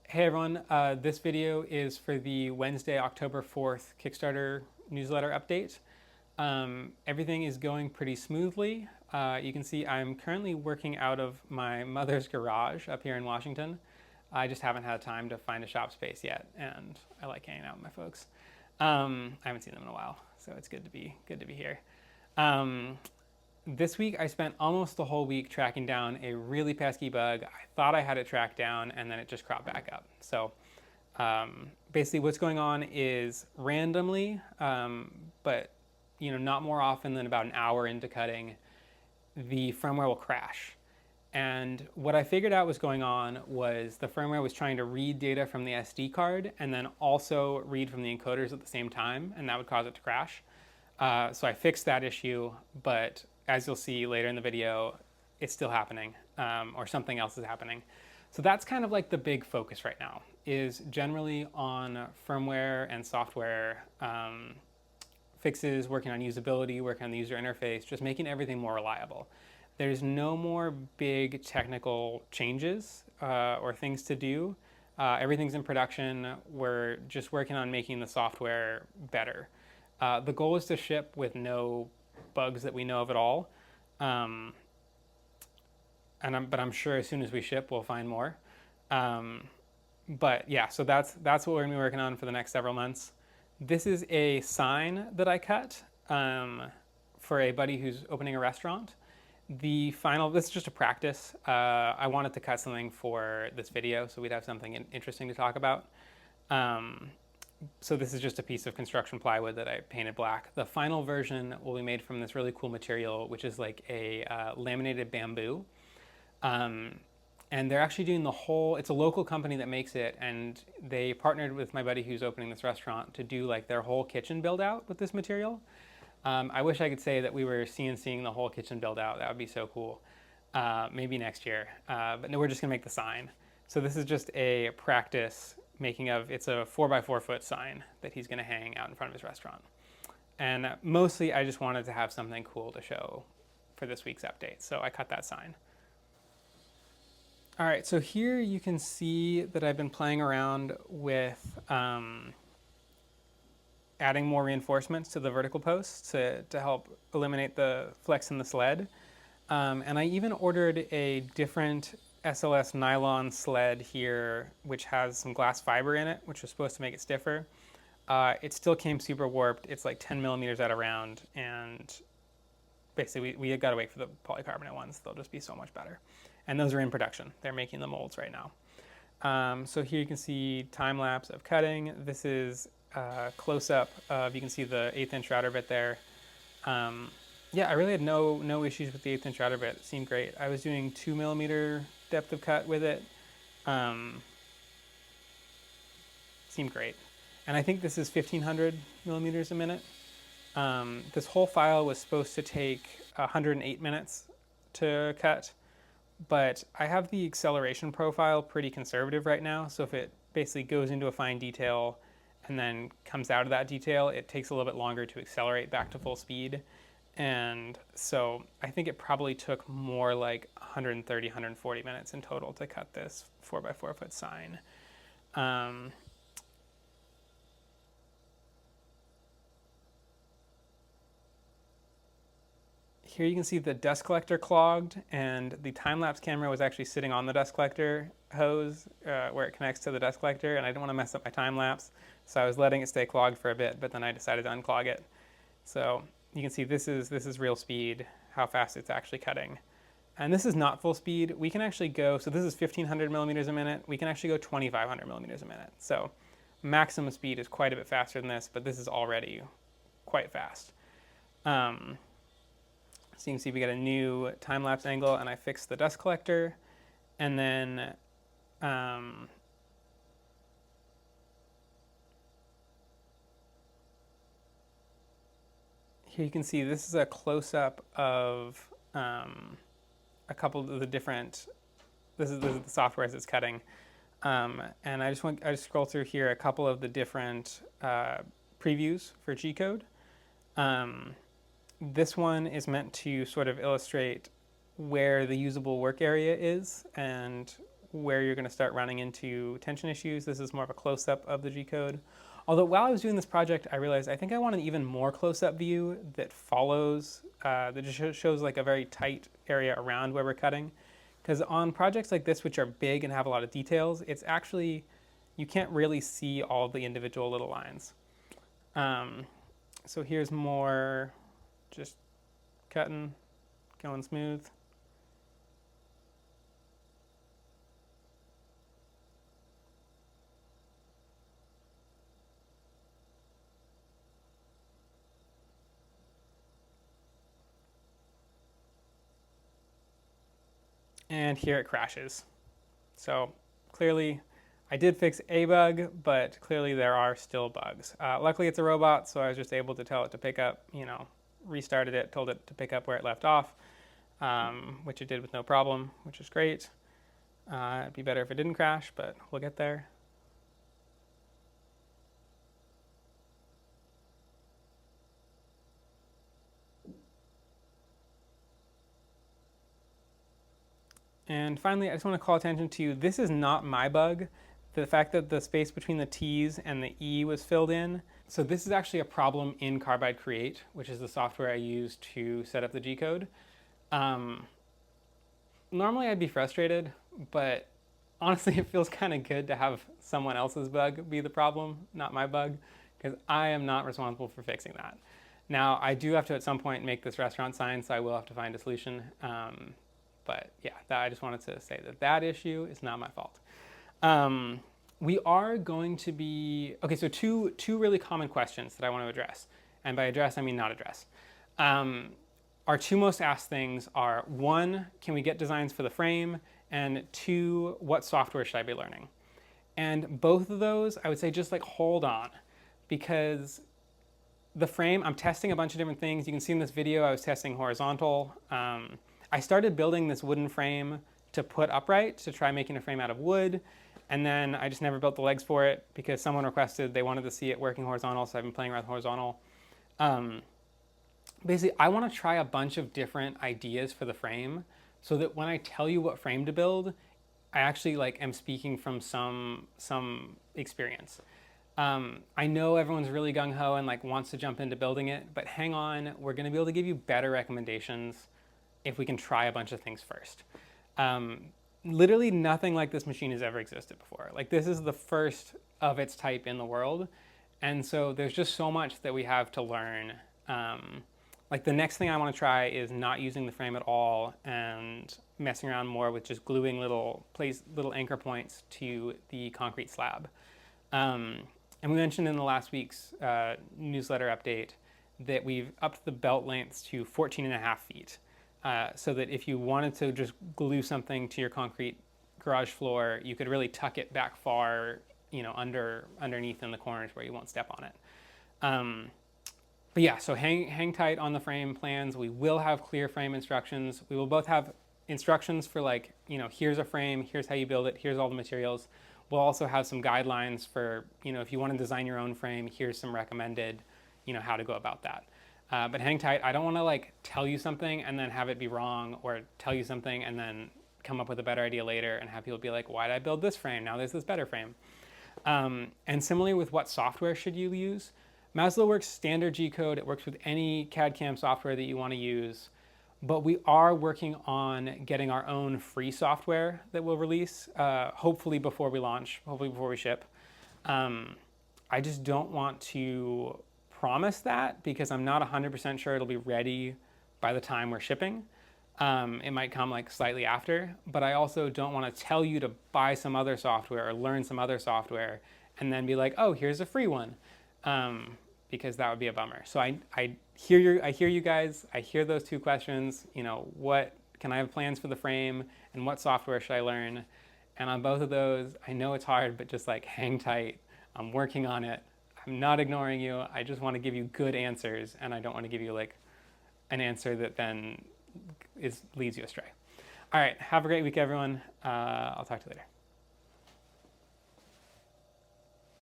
Hey everyone, this video is for the Wednesday, October 4th Kickstarter newsletter update. Everything is going pretty smoothly. You can see I'm currently working out of my mother's garage up here in Washington. I just haven't had time to find a shop space yet, and I like hanging out with my folks. I haven't seen them in a while, so it's good to be here. This week I spent almost the whole week tracking down a really pesky bug. I thought I had it tracked down and then it just cropped back up. So basically what's going on is randomly, but not more often than about an hour into cutting, the firmware will crash. And what I figured out was going on was the firmware was trying to read data from the SD card and then also read from the encoders at the same time, and that would cause it to crash. So I fixed that issue, but as you'll see later in the video, it's still happening, or something else is happening. So that's kind of like the big focus right now, is generally on firmware and software fixes, working on usability, working on the user interface, just making everything more reliable. There's no more big technical changes or things to do. Everything's in production. We're just working on making the software better. The goal is to ship with no bugs that we know of at all. But I'm sure as soon as we ship, we'll find more. But yeah, so that's what we're gonna be working on for the next several months. This is a sign that I cut for a buddy who's opening a restaurant. This is just a practice. I wanted to cut something for this video so we'd have something interesting to talk about. So this is just a piece of construction plywood that I painted black. The final version will be made from this really cool material, which is like a laminated bamboo. And they're actually doing the whole, it's a local company that makes it, and they partnered with my buddy who's opening this restaurant to do like their whole kitchen build out with this material. I wish I could say that we were CNCing the whole kitchen build out. That would be so cool. Maybe next year. But no, we're just gonna make the sign. So this is just a practice making of, it's a 4x4 foot sign that he's gonna hang out in front of his restaurant. And mostly I just wanted to have something cool to show for this week's update. So I cut that sign. All right, so here you can see that I've been playing around with adding more reinforcements to the vertical posts to help eliminate the flex in the sled. And I even ordered a different SLS nylon sled here, which has some glass fiber in it, which was supposed to make it stiffer. It still came super warped. It's like 10 millimeters out of round, and basically we got to wait for the polycarbonate ones. They'll just be so much better. And those are in production. They're making the molds right now. So here you can see time lapse of cutting. This is close up of, you can see the 1/8 inch router bit there. Yeah, I really had no issues with the 1/8 inch router bit. It seemed great. I was doing 2 millimeter depth of cut with it. Seemed great. And I think this is 1500 millimeters a minute. This whole file was supposed to take 108 minutes to cut, but I have the acceleration profile pretty conservative right now. So if it basically goes into a fine detail and then comes out of that detail, it takes a little bit longer to accelerate back to full speed. And so I think it probably took more like 130, 140 minutes in total to cut this 4x4 foot sign. Here you can see the dust collector clogged, and the time-lapse camera was actually sitting on the dust collector hose where it connects to the dust collector, and I didn't want to mess up my time-lapse, so I was letting it stay clogged for a bit, but then I decided to unclog it. So you can see this is real speed, how fast it's actually cutting. And this is not full speed. We can actually go, so this is 1500 millimeters a minute. We can actually go 2500 millimeters a minute. So maximum speed is quite a bit faster than this, but this is already quite fast. So you can see we got a new time-lapse angle, and I fixed the dust collector. And then here you can see this is a close-up of a couple of the different, this is the software as it's cutting. And I just scroll through here a couple of the different previews for G-code. This one is meant to sort of illustrate where the usable work area is and where you're going to start running into tension issues. This is more of a close-up of the G-code. Although while I was doing this project, I realized I think I want an even more close-up view that follows, that just shows like a very tight area around where we're cutting. Because on projects like this, which are big and have a lot of details, it's actually, you can't really see all the individual little lines. So here's more just cutting, going smooth. And here it crashes. So clearly I did fix a bug, but clearly there are still bugs. Luckily it's a robot, so I was just able to tell it to pick up, restarted it, told it to pick up where it left off, which it did with no problem, which is great. It'd be better if it didn't crash, but we'll get there. And finally, I just want to call attention to, this is not my bug. The fact that the space between the T's and the E was filled in. So this is actually a problem in Carbide Create, which is the software I use to set up the G-code. Normally I'd be frustrated, but honestly it feels kind of good to have someone else's bug be the problem, not my bug, because I am not responsible for fixing that. Now, I do have to at some point make this restaurant sign, so I will have to find a solution. But yeah, I just wanted to say that issue is not my fault. We are going to be, okay, so two really common questions that I want to address. And by address, I mean not address. Our two most asked things are, one, can we get designs for the frame? And two, what software should I be learning? And both of those, I would say just like hold on, because the frame, I'm testing a bunch of different things. You can see in this video, I was testing horizontal. I started building this wooden frame to put upright, to try making a frame out of wood. And then I just never built the legs for it because someone requested, they wanted to see it working horizontal, so I've been playing around with horizontal. Basically, I want to try a bunch of different ideas for the frame so that when I tell you what frame to build, I actually am speaking from some experience. I know everyone's really gung-ho and wants to jump into building it, but hang on, we're going to be able to give you better recommendations if we can try a bunch of things first. Literally nothing like this machine has ever existed before. This is the first of its type in the world. And so there's just so much that we have to learn. The next thing I want to try is not using the frame at all and messing around more with just gluing little anchor points to the concrete slab. And we mentioned in the last week's newsletter update that we've upped the belt lengths to 14.5 feet. So that if you wanted to just glue something to your concrete garage floor, you could really tuck it back far, underneath in the corners where you won't step on it. But yeah, so hang tight on the frame plans. We will have clear frame instructions. We will both have instructions for here's a frame, here's how you build it, here's all the materials. We'll also have some guidelines for, if you want to design your own frame, here's some recommended, how to go about that. But hang tight. I don't want to tell you something and then have it be wrong, or tell you something and then come up with a better idea later and have people be like, why did I build this frame? Now there's this better frame. And similarly with what software should you use, Maslow works standard G-code. It works with any CAD/CAM software that you want to use. But we are working on getting our own free software that we'll release, hopefully before we launch, hopefully before we ship. I just don't want to promise that because I'm not 100% sure it'll be ready by the time we're shipping. It might come slightly after, but I also don't want to tell you to buy some other software or learn some other software and then be like, oh, here's a free one, because that would be a bummer. So I hear you guys. I hear those two questions. What can I have plans for the frame and what software should I learn? And on both of those, I know it's hard, but just hang tight. I'm working on it. I'm not ignoring you. I just want to give you good answers, and I don't want to give you an answer that then leads you astray. All right, have a great week, everyone. I'll talk to you later.